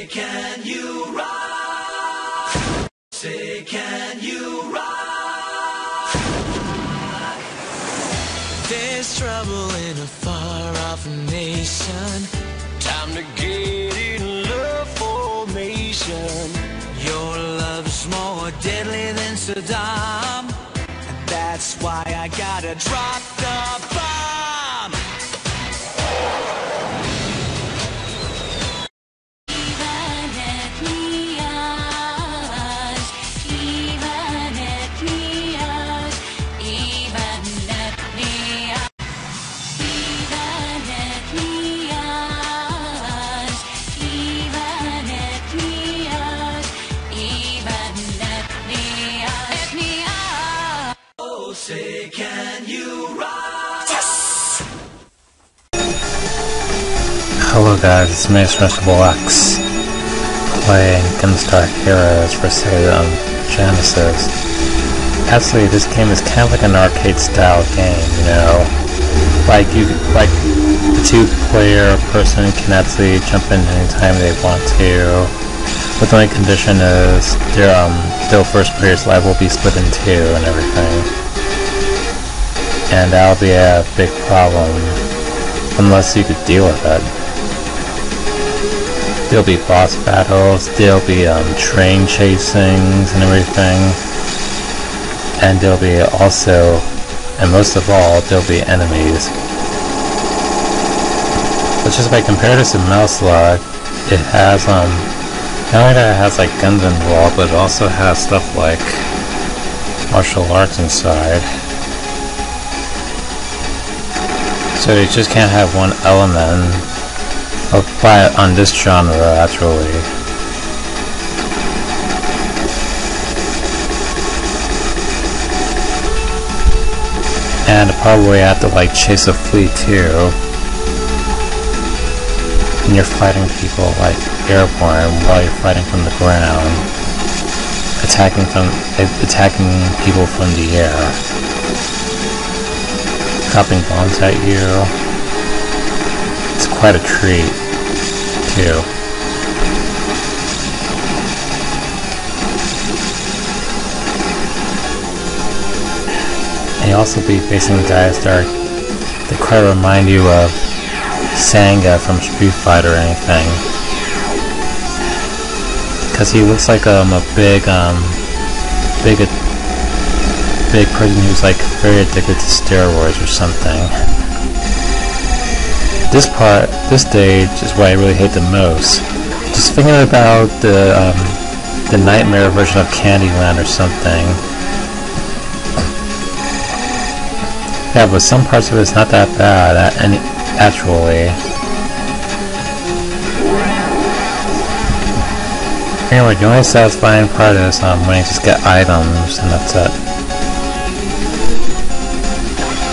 can you rock? Say, can you rock? There's trouble in a far-off nation. Time to get in love formation. Your love's more deadly than Saddam. And that's why I gotta drop the bomb. Say, can you rock? Yes! Hello guys, it's me, ZeronesXXX, playing Gunstar Heroes for Sega Genesis. Actually, this game is kind of like an arcade-style game, you know? Like the two-player person can actually jump in anytime they want to. But the only condition is their first player's life will be split in two and everything. And that'll be a big problem, unless you could deal with it. There'll be boss battles, there'll be train chasings and everything, and there'll be also, and most of all, there'll be enemies. But just by comparison to Mouse Lock, it has not only that it has like guns involved, but it also has stuff like martial arts inside. So you just can't have one element on this genre, actually. And probably have to like chase a fleet too. And you're fighting people like airborne while you're fighting from the ground, attacking people from the air. Dropping bombs at you. It's quite a treat, too. And you also be facing guys that quite remind you of Sanga from Street Fighter or anything. Because he looks like a big person who's like very addicted to steroids or something. This stage is what I really hate the most. Just thinking about the nightmare version of Candyland or something. Yeah, but some parts of it's not that bad, actually. Anyway, the only satisfying part is when you just get items and that's it.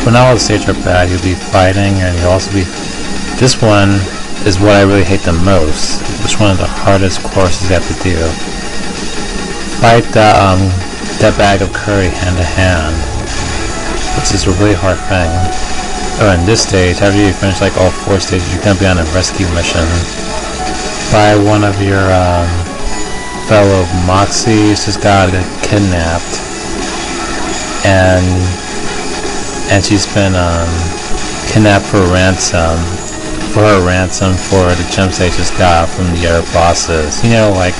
But not all the stages are bad. You'll be fighting, and you'll also be. This one is what I really hate the most. It's one of the hardest courses you have to do. Fight that bag of curry hand to hand, which is a really hard thing. Oh, in this stage, after you finish like all 4 stages, you're gonna be on a rescue mission by one of your fellow Moxies. Just got kidnapped, and she's been kidnapped for ransom, for the gems they just got from the other bosses. You know, like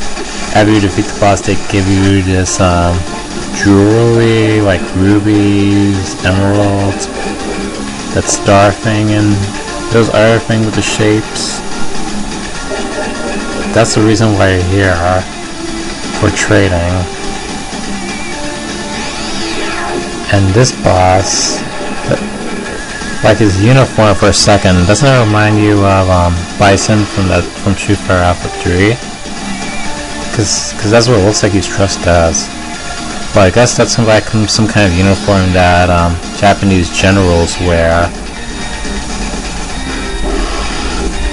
after you defeat the boss, they give you this jewelry, like rubies, emeralds, that star thing, and those other thing with the shapes. That's the reason why you're here, for trading. And this boss, like his uniform for a second, doesn't it remind you of Bison from Street Fighter Alpha 3? Cause that's what it looks like he's dressed as. But I guess that's like some kind of uniform that Japanese generals wear.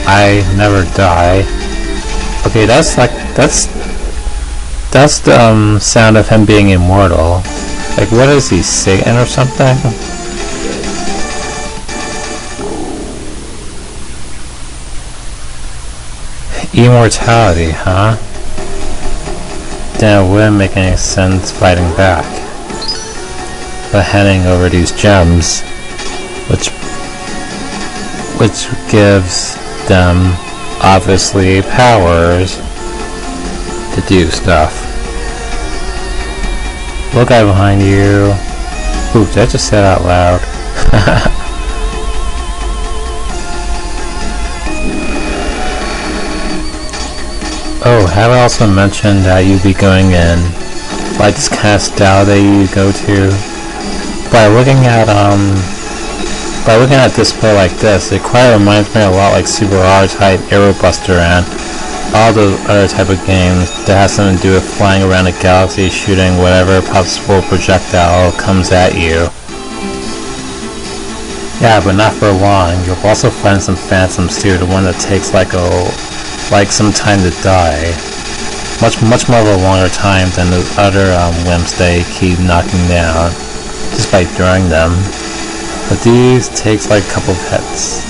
I never die. Okay, that's the sound of him being immortal. Like, what is he, Satan or something? Immortality, huh? Then it wouldn't make any sense fighting back. But handing over these gems, which gives them, obviously, powers to do stuff. Little guy behind you. Ooh, did I just say that out loud? Oh, have I also mentioned that you'd be going in like this kind of style that you go to? By looking at display like this, it quite reminds me a lot like Super R-type, Aero Buster, and all those other type of games that has something to do with flying around a galaxy, shooting whatever possible projectile comes at you. Yeah, but not for long. You'll also find some phantoms too, the one that takes like some time to die. Much more of a longer time than those other wimps they keep knocking down just by throwing them. But these takes like a couple of hits,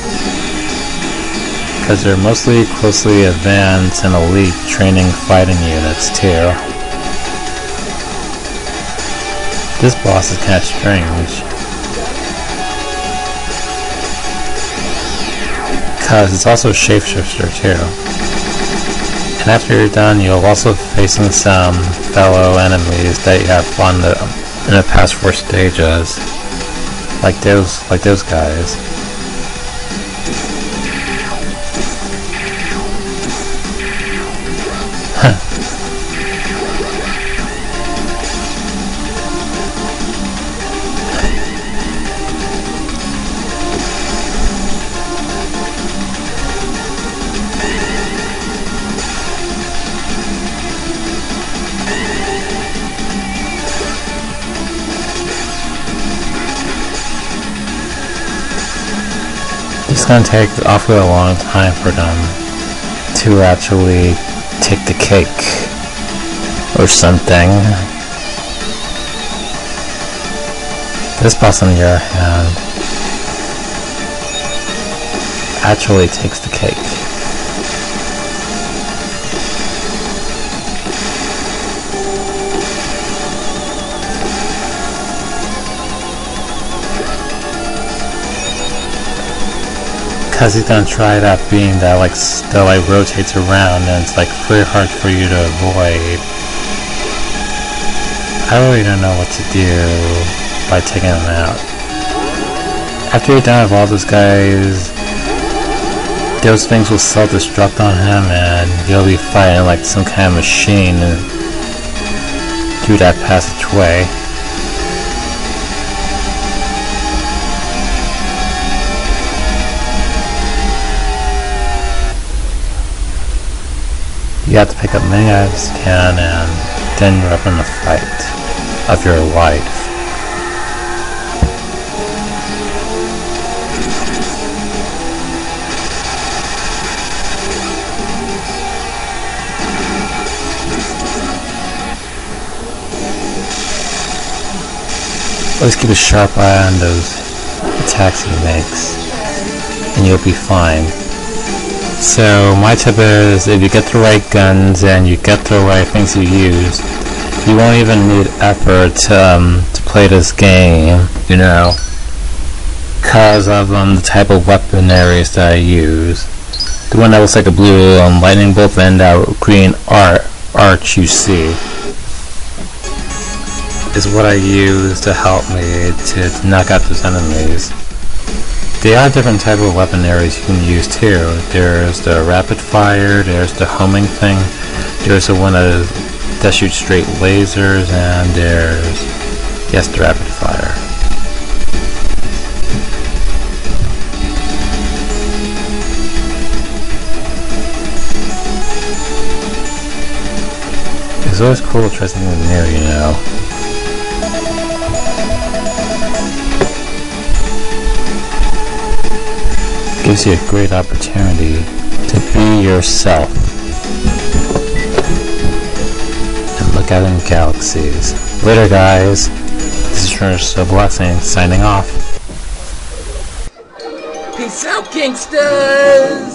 because they're mostly closely advanced and elite training fighting units too. This boss is kind of strange, because it's also a shapeshifter too. And after you're done, you'll also facing some fellow enemies that you have fought in the past 4 stages, like those guys. It's gonna take awfully a long time for them to actually take the cake or something. This boss on the other hand actually takes the cake. Because he's gonna try that beam that rotates around, and it's like very hard for you to avoid. I really don't know what to do by taking him out. After you're done with all those guys, those things will self-destruct on him, and you'll be fighting like some kind of machine through that passageway. You have to pick up many items you can, and then you're up in the fight of your life. Always keep a sharp eye on those attacks he makes, and you'll be fine. So my tip is, if you get the right guns and you get the right things you use, you won't even need effort to play this game, you know, because of the type of weaponaries that I use. The one that looks like a blue lightning bolt and that green arch you see is what I use to help me to knock out those enemies. There are different type of weaponaries you can use too. There's the rapid fire, there's the homing thing, there's the one that shoots straight lasers, and there's, yes, the rapid fire. It's always cool to try something new, you know. Gives you a great opportunity to be yourself and look out in galaxies. Later, guys. This is ZeronesXXX signing off. Peace out, gangsters!